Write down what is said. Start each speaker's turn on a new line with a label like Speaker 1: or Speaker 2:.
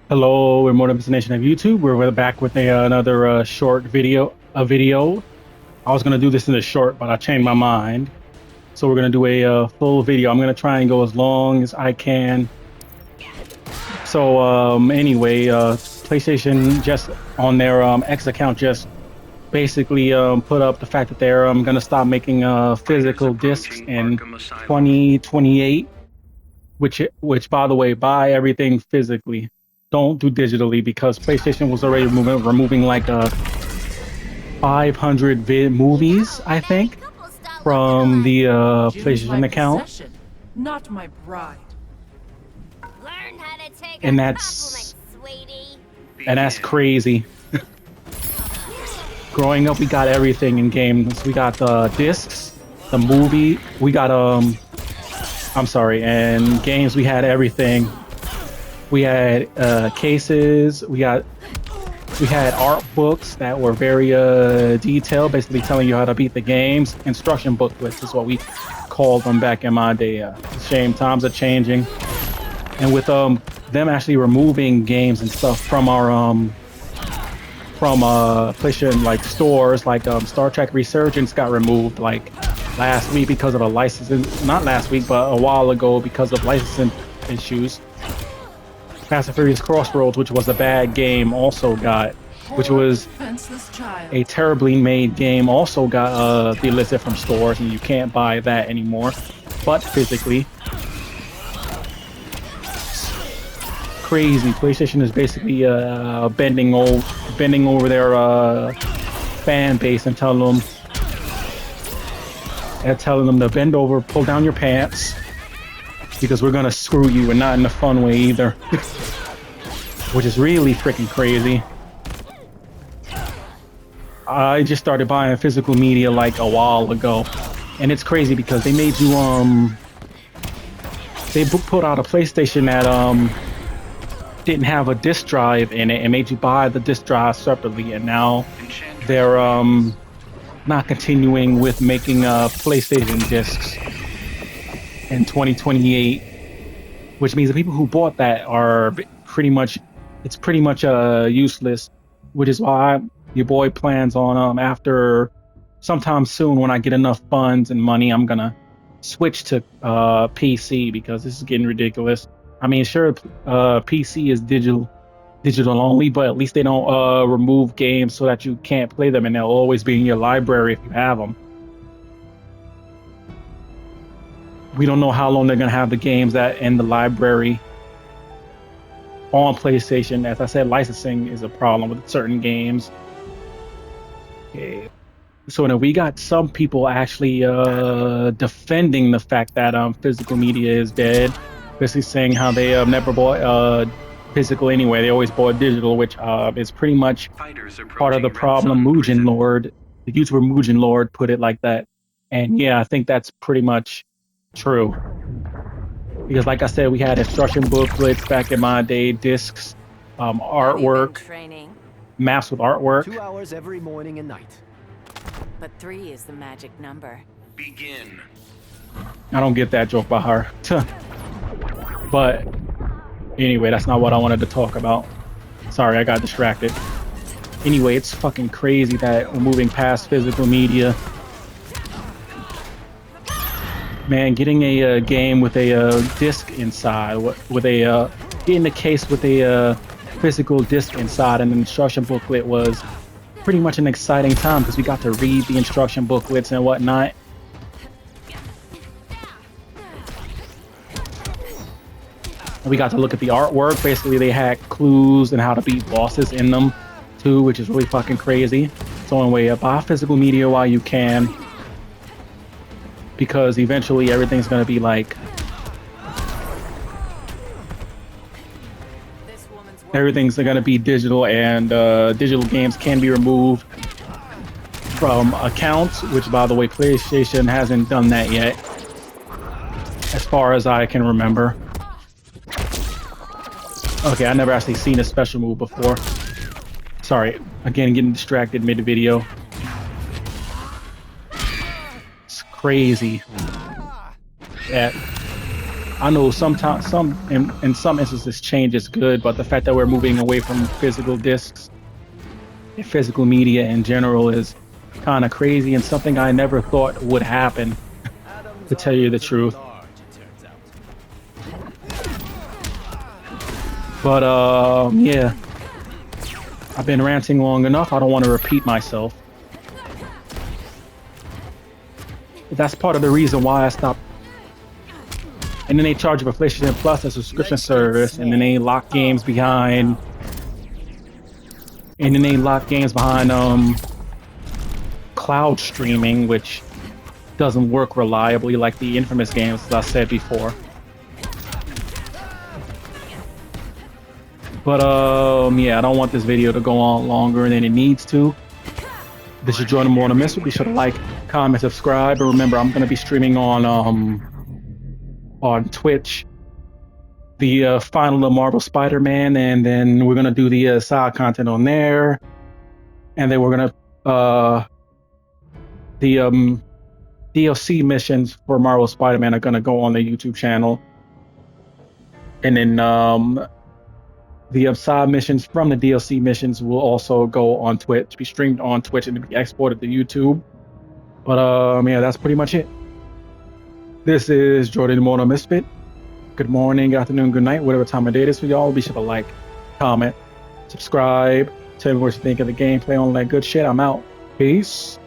Speaker 1: Hello, Immortalmisfitnation of YouTube. We're back with another short video. I was gonna do this in a short, but I changed my mind. So we're gonna do a full video. I'm gonna try and go as long as I can. So anyway, PlayStation just on their X account just basically put up the fact that they're gonna stop making physical discs in 2028. Which by the way, buy everything physically. Don't do digitally because PlayStation was already removing like 500 movies, I think, from the PlayStation account,
Speaker 2: Not my bride.
Speaker 3: Learn how to take
Speaker 1: and
Speaker 3: a
Speaker 1: that's
Speaker 3: compliment, sweetie.
Speaker 1: and that's crazy. Growing up, we got everything in games. We got the discs, the movie. We got I'm sorry, and games. We had everything. We had cases. We had art books that were very detailed, basically telling you how to beat the games. Instruction booklets is what we called them back in my day. Shame, times are changing, and with them actually removing games and stuff from our PlayStation like stores, like Star Trek Resurgence got removed like last week because of a licensing. Not last week, but a while ago because of licensing issues. Fast and Furious Crossroads, which was a bad game, also got, which was a terribly made game, also got delisted from stores, and you can't buy that anymore, but physically. Crazy. PlayStation is basically bending over their fan base and telling them to bend over, pull down your pants, because we're gonna screw you, and not in a fun way either. Which is really freaking crazy. I just started buying physical media like a while ago, and it's crazy because they made you they put out a PlayStation that didn't have a disc drive in it and made you buy the disc drive separately, and now they're not continuing with making PlayStation discs in 2028, which means the people who bought that are pretty much useless, which is why your boy plans on after sometime soon, when I get enough funds and money, I'm gonna switch to PC, because this is getting ridiculous. I mean, sure, PC is digital only, but at least they don't remove games so that you can't play them, and they'll always be in your library if you have them. We don't know how long they're gonna have the games that in the library on PlayStation. As I said, licensing is a problem with certain games. Okay. So now we got some people actually defending the fact that physical media is dead, basically saying how they never bought physical anyway. They always bought digital, which is pretty much part of the problem. Mugen Lord, the YouTuber Mugen Lord, put it like that, and yeah, I think that's pretty much true. Because like I said, we had instruction booklets back in my day, discs, artwork, maps with artwork.
Speaker 4: 2 hours every morning and night.
Speaker 5: But 3 is the magic number.
Speaker 6: Begin.
Speaker 1: I don't get that joke by her. But anyway, that's not what I wanted to talk about. Sorry, I got distracted. Anyway, it's fucking crazy that we're moving past physical media. Man, getting a game with a disc inside, getting the case with a physical disc inside and an instruction booklet was pretty much an exciting time, because we got to read the instruction booklets and whatnot. And we got to look at the artwork. Basically, they had clues and how to beat bosses in them too, which is really fucking crazy. So anyway, buy physical media while you can, because eventually everything's gonna be like, everything's gonna be digital, and digital games can be removed from accounts, which by the way, PlayStation hasn't done that yet, as far as I can remember. Okay, I never actually seen a special move before. Sorry, again, getting distracted mid-video. It's crazy. I know sometimes in some instances change is good, but the fact that we're moving away from physical discs and physical media in general is kind of crazy and something I never thought would happen, to tell you the truth. But yeah, I've been ranting long enough. I don't want to repeat myself. That's part of the reason why I stopped. And then they charge you for PlayStation Plus, a subscription service, and then they lock games behind. And then they lock games behind cloud streaming, which doesn't work reliably like the infamous games, as I said before. But yeah, I don't want this video to go on longer than it needs to. This is Jordan Immortalmisfit. Be sure to like, comment, subscribe, and remember, I'm going to be streaming on Twitch the final of Marvel Spider-Man, and then we're going to do the side content on there, and then we're going to the DLC missions for Marvel Spider-Man are going to go on the YouTube channel, and then the side missions from the DLC missions will also go on Twitch, be streamed on Twitch, and be exported to YouTube. But yeah, that's pretty much it. This is Jordan Immortalmisfit. Good morning, good afternoon, good night, whatever time of day it is for y'all. Be sure to like, comment, subscribe, tell me what you think of the gameplay, all that good shit. I'm out. Peace.